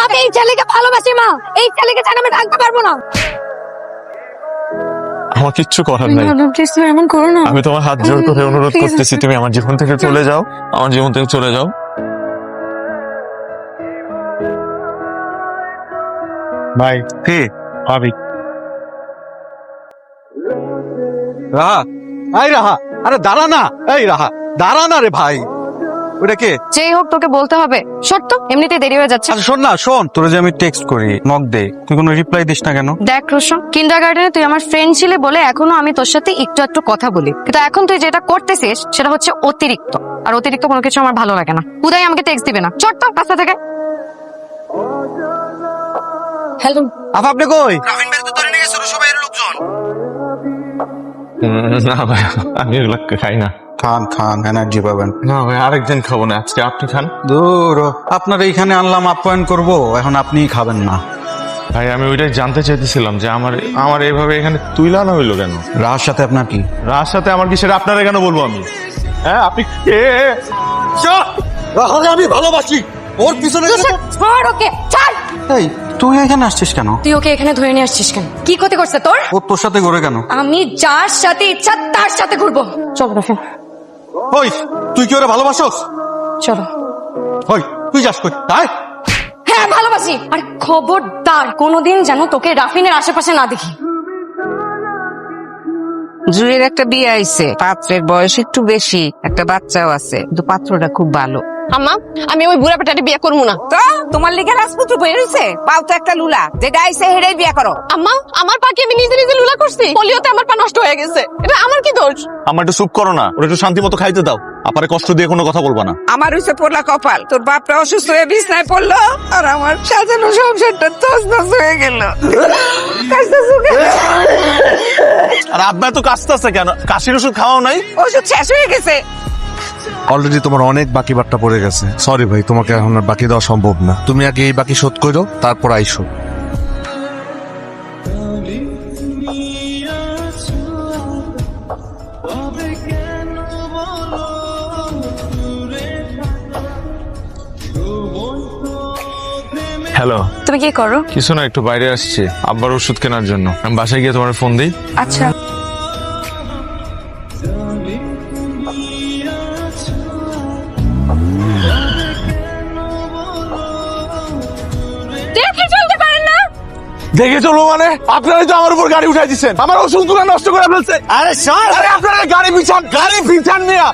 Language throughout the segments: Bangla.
আমি এই ছেলেকে ভালোবাসি মা, এই ছেলেকে ছাড়া আমি থাকতে পারবো না। আমার কিচ্ছু করার নাই। প্লিজ তুমি এমন করো না। আমি তোমার হাত জোর করে অনুরোধ করতেছি, তুমি আমার জীবন থেকে চলে যাও, আমার জীবন থেকে চলে যাও। ভাই কি ভাবি রাহা, এই রাহা, আরে দাঁড়া না, এই রাহা দাঁড়া না রে ভাই, ওটা কে? যেই হোক তোকে বলতে হবে, শর্ত এমনিতেই দেরি হয়ে যাচ্ছে। আচ্ছা শোন না, শোন, তোরে যে আমি টেক্সট করি, নক দে, তুই কোনো রিপ্লাই দিস না কেন? দেখ রোশন, কিন্ডারগার্টেনে তুই আমার ফ্রেন্ড ছিলে বলে এখনো আমি তোর সাথে একটু একটু কথা বলি, কিন্তু এখন তুই যেটা করতেছিস সেটা হচ্ছে অতিরিক্ত, আর অতিরিক্ত কোনো কিছু আমার ভালো লাগে না। উদয় আমাকে টেক্সট দিবে না, শর্ত রাস্তা থেকে। হ্যালো আপা আপনি কই? রাফিন ভাই তো ধরে নিয়ে গেছে সবাই এর লোকজন। না ভাই, আমি এগুলো খাই না। খান খান, এনার্জি পাবেন। না ভাই, আরেকদিন খাবো না, আজকে আপনি খান। দূর, আপনার এইখানে আনলাম আপ্যায়ন করব, এখন আপনিই খাবেন না। ভাই আমি ওইটাই জানতে চাইতেছিলাম যে আমার এইভাবে এখানে তুইলা না হইলো কেন? রাহার সাথে আপনার কি? রার সাথে আমার কি, সেটা আপনারা কেন বলবো আমি? হ্যাঁ আপনি রাহাকে আমি ভালোবাসি, ওর পিছনে ছাড় ওকে, ছাড়। এই তুই এখানে আসছিস কেন? তুই ওকে এখানে ধরে নিয়ে আসছিস কেন? কি ক্ষতি করছে তোর? ও তোর সাথে ঘুরে কেন? আমি যার সাথে ইচ্ছা তার সাথে ঘুরবো। চল রাফিন, ওই তুই কি ওরে ভালোবাসোস? চলো। ওই তুই যাস কই? তাই হ্যাঁ ভালোবাসি, আর খবরদার কোনোদিন যেন তোকে রাফিনের আশেপাশে না দেখি। জুয়ের একটা বিয়ে আইছে, পাত্রের বয়স একটু বেশি, একটা বাচ্চাও আছে, কিন্তু পাত্রটা খুব ভালো। আম্মা, আমি ওই বুড়া পেটাটি বিয়ে করবো না। তো তোমার লিগে রাজপুত্র বই রয়েছে, পাও তো একটা লুলা, যেটা আইছে হেডেই বিয়ে করো। আম্মা, আমার পা কি আমি নিজে নিজে লুলা করছি? পোলিওতে আমার পা নষ্ট হয়ে গেছে, এটা আমার কি দোষ? আমার একটু চুপ করো না, ওরা একটু শান্তি মতো খাইতে দাও। আপারে কষ্ট দিয়ে কোনো কথা বলবা না। আমার হইছে পোলা কপাল, তোর বাপটা অসুস্থ হয়ে বিছনায় পড়লো, আর আমার সাজানো সংসারটা তছনছ হয়ে গেল। আর আব্বা তো কাশতেছে কেন? কাশির ওষুধ খাওয়াও নাই? ওষুধ শেষ হয়ে গেছে। অলরেডি তোমার অনেক বাকি বাট্টা পড়ে গেছে। সরি ভাই, তোমাকে এখন আর বাকি দেওয়া সম্ভব না। তুমি আগে এই বাকি শোধ করো, তারপর আইসো। হ্যালো, তুমি কি করো? কিছু না, একটু বাইরে আসছি আব্বার ওষুধ কেনার জন্য। আমি বাসায় গিয়ে তোমার ফোন দিই। আচ্ছা। দেখে চলতে পারেন না? দেখে চলো মানে? আপনারাই তো আমার উপর গাড়ি উঠাই দিচ্ছেন, আমার ওষুধগুলো নষ্ট করে ফেলছে। আরে স্যার, আরে আপনারা গাড়ি পিছান নিয়া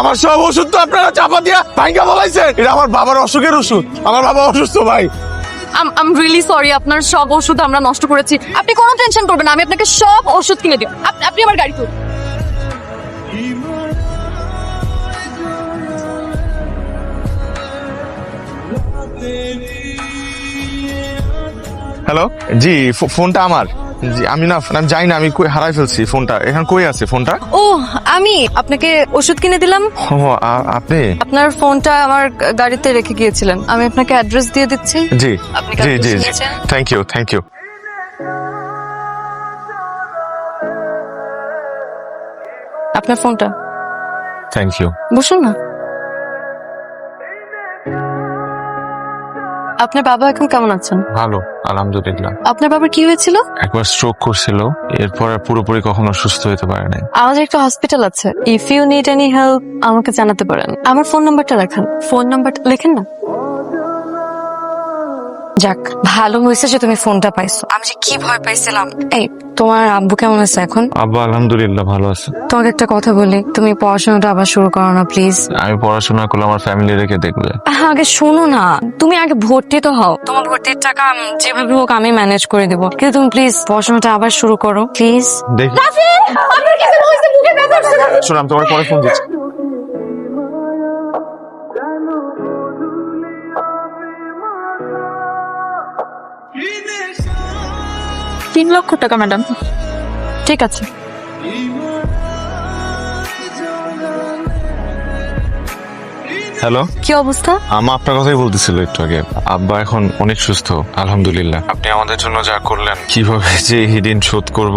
আমার সব ওষুধ তো আপনারা চাপা দিয়া ভাঙ্গা বলাইছেন। এটা আমার বাবার অসুখের ওষুধ, আমার বাবা অসুস্থ ভাই। আম রিয়েলি সরি, আপনার সব ওষুধ আমরা নষ্ট করেছি। আপনি কোনো টেনশন করবেন না, আমি আপনাকে সব ওষুধ কিনে দিই। আপনি আমার গাড়ি তুলুন। হ্যালো, জি ফোনটা আমার। জি আমি যাই না, আমি কই হারাই ফেলছি ফোনটা। এখন কই আছে ফোনটা? ও, আমি আপনাকে ওষুধ কিনে দিলাম। ও আপনি? আপনার ফোনটা আমার গাড়িতে রেখে গিয়েছিলেন, আমি আপনাকে অ্যাড্রেস দিয়ে দিচ্ছি। জি আপনি জি জি জি, নিয়েছেন? Thank you. আপনার ফোনটা। Thank you. বসুন না। আপনার বাবা এখন কেমন আছেন? ভালো, আলহামদুলিল্লাহ। আপনার বাবার কি হয়েছিল? একবার স্ট্রোক করছিল, এরপর আর পুরোপুরি কখনো সুস্থ হতে পারে নাই। আমাদের একটা হসপিটাল আছে, if you need any help আমাকে জানাতে পারেন। আমার ফোন নাম্বারটা লেখেন। ফোন নাম্বারটা লেখেন না। যাক, ভালো হয়েছে যে তুমি ফোনটা পাইছো, আমি যে কি ভয় পাইছিলাম। এই, তোমার আব্বু কেমন আছে এখন? আব্বা আলহামদুলিল্লাহ ভালো আছে। তোমাকে একটা কথা বলি, তুমি পড়াশোনাটা আবার শুরু করো না প্লিজ। আমি পড়াশোনা করলে আমার ফ্যামিলি রেখে দেখবে। আগে শোনো না, তুমি আগে ভর্তি তো হও। তোমার ভর্তির টাকা যেভাবে হোক আমি ম্যানেজ করে দেবো, কিন্তু তুমি প্লিজ পড়াশোনাটা আবার শুরু করো প্লিজ। দেখি শোনো, আমি তোমার পরে ফোন দিচ্ছি। 3 লক্ষ টাকা ম্যাডাম। ঠিক আছে। হ্যালো, কি অবস্থা? আমা আপনার কথাই বলতেছিল একটু আগে। আব্বা এখন অনেক সুস্থ আলহামদুলিল্লাহ। আপনি আমাদের জন্য যা করলেন, কিভাবে যে এই ঋণ শোধ করব।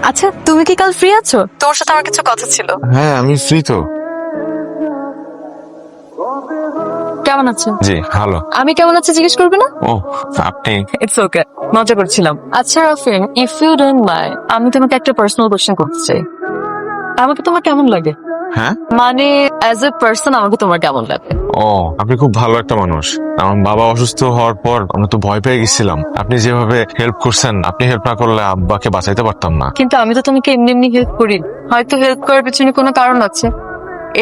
আচ্ছা, তুমি কি কাল ফ্রি আছো? তোমার সাথে আমার কিছু কথা ছিল। হ্যাঁ আমি ফ্রি তো। কেমন আছো? জি ভালো। আমি কেমন আছি জিজ্ঞেস করবে না? ও আপনি? ইটস ওকে, মজা করছিলাম। আচ্ছা রাফিন, ইফ ইউ ডোন্ট মাইন্ড, আমি তোমাকে একটা পার্সোনাল কোশ্চেন করতে চাই। আমাকে তোমার কেমন লাগে? হ্যাঁ? মানে অ্যাজ এ পার্সন আমাকে তোমার কেমন লাগে? ও আপনি খুব ভালো একটা মানুষ। আমার বাবা অসুস্থ হওয়ার পর আমরা তো ভয় পেয়ে গেছিলাম। আপনি যেভাবে হেল্প করছেন, আপনি হেল্প না করলে আব্বাকে বাঁচাইতে পারতাম না। কিন্তু আমি তো তোমাকে এমনি এমনি হেল্প করি, হয়তো হেল্প করার পেছনে কোনো কারণ আছে।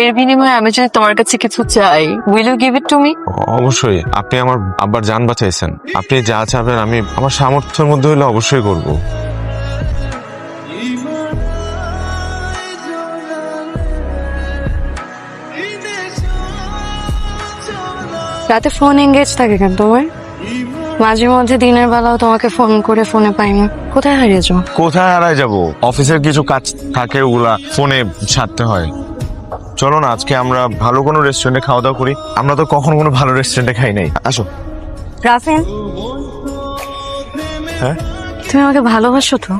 এর বিনিময়ে আমি যদি তোমার কাছে কিছু চাই, will you give it to me? অবশ্যই। আপনি আমার আব্বার জান বাঁচাইছেন, আপনি যা চাবেন আমি আমার সামর্থ্যের মধ্যে হলে অবশ্যই করব। রাতে ফোন এঙ্গেজ থাকে কেন তোমার? মাঝে মধ্যে দিনের বেলাও তোমাকে ফোন করে ফোনে পাই না, কোথায় হারিয়েছো? কোথায় হারায় যাব? অফিসের কিছু কাজ থাকে, ওগুলা ফোনে সারতে হয়। চলো না আজকে আমরা ভালো কোনো রেস্টুরেন্টে খাওয়া দাওয়া করি। আমরা তো কখনো কোনো ভালো রেস্টুরেন্টে খাই নাই। আসো। রাফিন, হ্যাঁ তুমি আমাকে ভালোবাসো তো?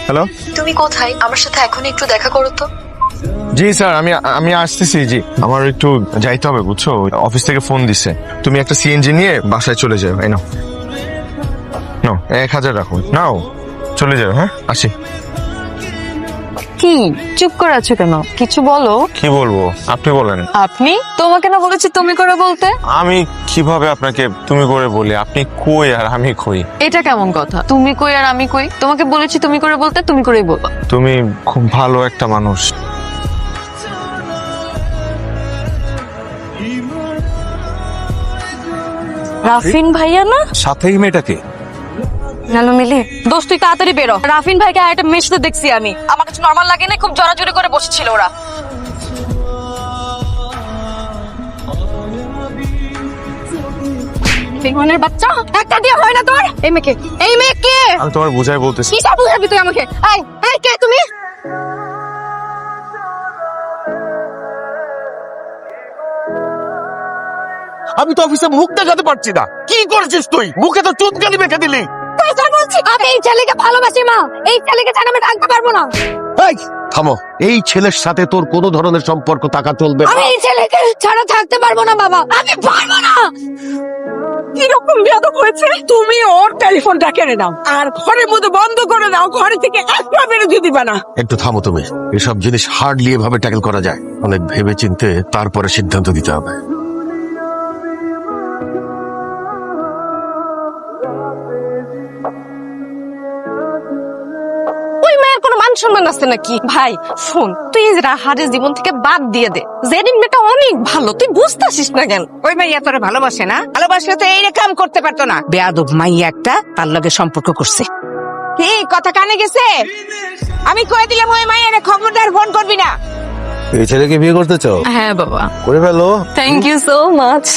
হ্যালো। তুমি কোথায়? আমার সাথে এখন একটু দেখা করো তো। জি স্যার, আমি আসতেছি। জি আমার একটু যাইতে হবে বুঝছো, অফিস থেকে ফোন দিছে। তুমি একটা সিএনজি নিয়ে বাসায় চলে যাও। এই নাও, নাও 1000 রাখো, নাও চলে যাও। হ্যাঁ আসি। কি চুপ করে আছো কেন? কিছু বলো। কি বলবো আপনি বলেন। আপনি? তোমাকে না বলেছি তুমি করে বলতে? আমি কিভাবে আপনাকে তুমি করে বলি? আপনি কই আর আমি কই? এটা কেমন কথা? তুমি কই আর আমি কই? তোমাকে বলেছি তুমি করে বলতে, তুমি করেই বলবা। তুমি খুব ভালো একটা মানুষ। রাফিন ভাইয়া না? সাথে এই মেয়েটাকে হ্যালো মিলি। দোস্ত তুই তাড়াতাড়ি বেরো, রাফিন ভাইকে একটা মেয়ের সাথে দেখছি আমি। আমার কাছে নরমাল লাগে না, খুব জড়াজড়ি করে বসেছিল ওরা। বেগুনের বাচ্চা, একটা দিয়ে হয় না তোর? এই মেয়েকে আমি তোমার বুঝাই বলতেছি। কি সব বুঝাবি তুই আমাকে? এই এই কে তুমি? আমি তো অফিসে মুখ দেখাতে পারছি না। কি করেছিস তুই? মুখে তো চুনকালি মেখে দিলি। তুই তো বলছিস আমি এই ছেলেকে ভালোবাসি মা, এই ছেলেকে ছাড়া আমি থাকতে পারবো না। এই থামো, এই ছেলের সাথে তোর কোনো ধরনের সম্পর্ক থাকা চলবে না। আমি এই ছেলেকে ছাড়া থাকতে পারবো না বাবা, আমি পারবো না। কিরকম বেয়াদব হয়েছে! তুমি ওর টেলিফোনটা কেড়ে নাও আর ঘরের মধ্যে বন্ধ করে দাও, ঘরে থেকে একটা বেরোতে দিবা না। একটু থামো তুমি। এসব জিনিস হার্ডলি এভাবে ট্যাকেল করা যায়। অনেক ভেবে চিন্তে তারপরে সিদ্ধান্ত দিতে হবে। ওই মায়ের কোনো মান সম্মান আছে নাকি? ভাই শোন, তুই এই রাহারের জীবন থেকে বাদ দিয়ে দে। জেরিন মেয়েটা অনেক ভালো, তুই বুঝতেছিস না কেন? ওই মাইয়া তোরে ভালোবাসে না? ভালোবাসলে তো এই কাম করতে পারতো না। বেয়াদব মাইয়া একটা তার লগে সম্পর্ক করছে। কি কথা কানে গেছে? আমি কয়ে দিলাম ওই মাইয়ারে খবরদার ফোন করবি না। এই ছেলেকে বিয়ে করতে চাও? হ্যাঁ বাবা। করে ফেলো। Thank you so much.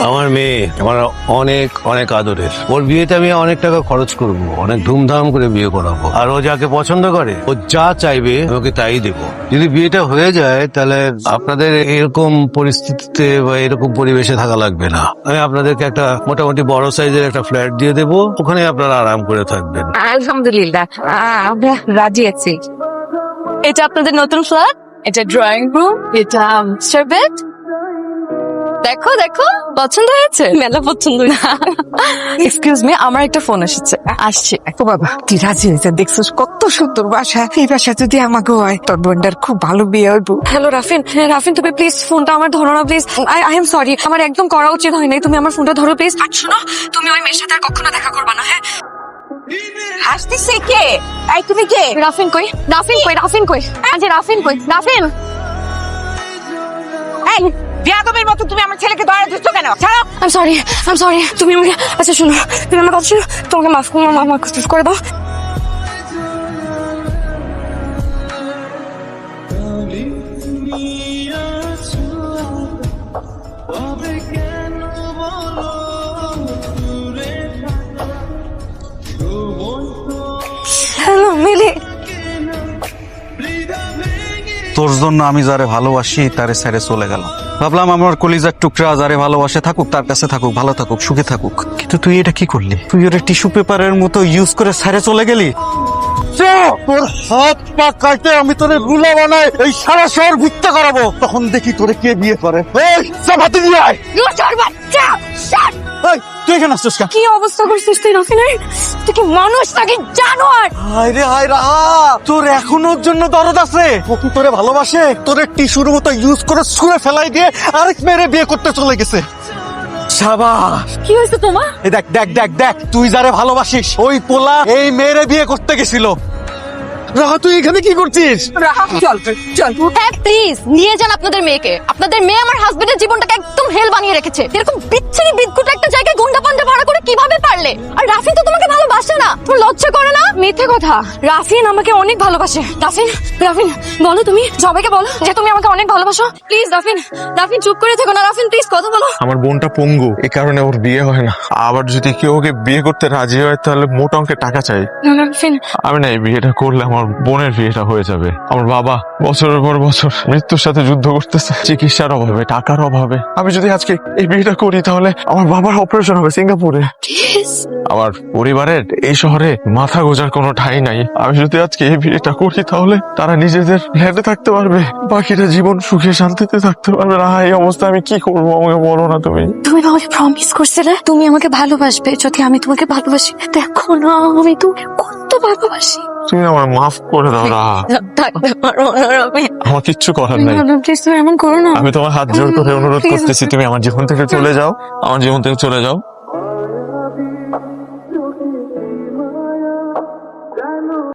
আমার মেয়ে আমার অনেক অনেক আদরের। ওর বিয়েতে আমি অনেক টাকা খরচ করব, অনেক ধুমধাম করে বিয়ে করাবো। আর ও যাকে পছন্দ করে, ও যা চাইবে ওকে তাই দেবো। যদি বিয়েটা হয়ে যায় তাহলে আপনাদের এরকম পরিস্থিতিতে বা এরকম পরিবেশে থাকা লাগবে না। আমি আপনাদেরকে একটা মোটামুটি বড় সাইজের একটা ফ্ল্যাট দিয়ে দেবো, ওখানে আপনারা আরাম করে থাকবেন। আলহামদুলিল্লাহ, আমরা রাজি আছি। এটা আপনাদের নতুন ফ্ল্যাট, এটা ড্রয়িং রুম, এটা মাস্টার বেড। দেখো দেখো, পছন্দ হয়েছে? মেলা পছন্দ না। এক্সকিউজ মি, আমার একটা ফোন এসেছে, আসছি। ও বাবা, তুই রাজি হয়েছে? দেখছিস কত সুন্দর বাসা। এই বাসা যদি আমাকে হয়, তোর বোনটার খুব ভালো বিয়ে হইব। হ্যালো রাফিন, রাফিন তুমি প্লিজ ফোনটা আমার ধরো না প্লিজ। আই এম সরি, আমার একদম করা উচিত হয় নাই। তুমি আমার ফোনটা ধরো প্লিজ। আর শোনো, তুমি ওই মেয়ের সাথে আর কখনো দেখা করবে না, হ্যাঁ? আসতেছে কে? এই তুমি কে? রাফিন কই? রাফিন কই? রাফিন কই? আজ রাফিন কই? রাফিন! এই বেয়াদবের মতো তুমি আমার ছেলেকে ধরে দিচ্ছ কেন? ছাড়ো। I am sorry. তুমি আমাকে, আচ্ছা শোনো, তুমি আমার কথা শোনো, তোমাকে মাফ করে দাও। হ্যালো মিলি। তোর জন্য আমি যারে ভালোবাসি তারে ছেড়ে চলে গেলাম। ভাবলাম আমার কলিজার টুকরা যারে ভালোবাসে থাকুক, তার কাছে থাকুক, ভালো থাকুক, সুখে থাকুক। কিন্তু তুই এটা কি করলি? তুই ওটা টিস্যু পেপারের মতো ইউজ করে ছেড়ে চলে গেলি। তোর হাত পা কাটে আমি তোরে রুলা বানাই এই সারা শহর ভিত্তা করাবো, তখন দেখি তোরে কে বিয়ে করে। এই চাপাতি দিয়ে আয়। এই, তুই এখানে আসছিস কেন? কি অবস্থা করছিস তুই রাফিনের? তুই কি মানুষ নাকি জানোয়ার? হায় রে হায় রাহা, তোর এখনো ওর জন্য দরদ আছে? ও কি তোরে ভালোবাসে? তোরে টিস্যুর মতো ইউজ করে ছুঁড়ে ফেলাই দিয়ে আরেক মেয়েরে বিয়ে করতে চলে গেছে। শাবাশ। কি হয়েছে তোমার? এই দেখ দেখ দেখ দেখ, তুই যারে ভালোবাসিস ওই পোলা এই মেয়েরে বিয়ে করতে গেছিল। রাহা, তুই এখানে কি করছিস? চল চল। হ্যাঁ প্লিজ নিয়ে যান আপনাদের মেয়েকে। আপনাদের মেয়ে আমার হাজবেন্ডের জীবনটাকে একদম হেল বানিয়ে রেখেছে। এরকম বিচ্ছিরি বিদঘুট একটা জায়গায় গুন্ডা পান্ডা ভাড়া করে কিভাবে পারলে? আর রাফিন তো তোমাকে ভালোবাসে না, তোর লজ্জা করে না? মিথ্যে কথা, রাফিন আমাকে অনেক ভালোবাসে। রাফিন রাফিন বলো, তুমি সবাইকে বলো যে তুমি আমাকে অনেক ভালোবাসো। প্লিজ রাফিন, রাফিন চুপ করে থেকো না। রাফিন প্লিজ কথা বলো। আমার বোনটা পঙ্গু, এই কারণে ওর বিয়ে হয় না। আবার যদি কেউ ওকে বিয়ে করতে রাজি হয় তাহলে মোটা অঙ্কের টাকা চাই। রাফিন আমি না এই বিয়েটা করলে আমার বোনের বিয়েটা হয়ে যাবে। আমার বাবা বছরের পর বছর মৃত্যুর সাথে যুদ্ধ করতেছে, চিকিৎসার অভাবে, টাকার অভাবে। আমি যদি আজকে এই বিয়েটা করি তাহলে আমার বাবার অপারেশন হবে সিঙ্গাপুরে। প্লিজ। আমার পরিবারের এই শহরে মাথা গোজার কোনো ঠাঁই নাই। আমি যদি আজকে এই বিয়েটা করি তাহলে তারা নিজেদের ফ্ল্যাটে থাকতে পারবে, বাকিটা জীবন সুখে শান্তিতে থাকতে পারবে। না, এই অবস্থা আমি কি করবো আমাকে বলো না তুমি। তুমি আমাকে প্রমিস করছিলে তুমি আমাকে ভালোবাসবে যদি আমি তোমাকে ভালোবাসি। দেখো না আমি তুমি কত ভালোবাসি। তুমি আমার মাফ করে দাও রাহা, থাকতে পারো না আমি। আমার কিচ্ছু করার নাই। প্লিজ তুমি এমন করো না। আমি তোমার হাত জোর করে অনুরোধ করতেছি, তুমি আমার জীবন থেকে চলে যাও, আমার জীবন থেকে চলে যাও।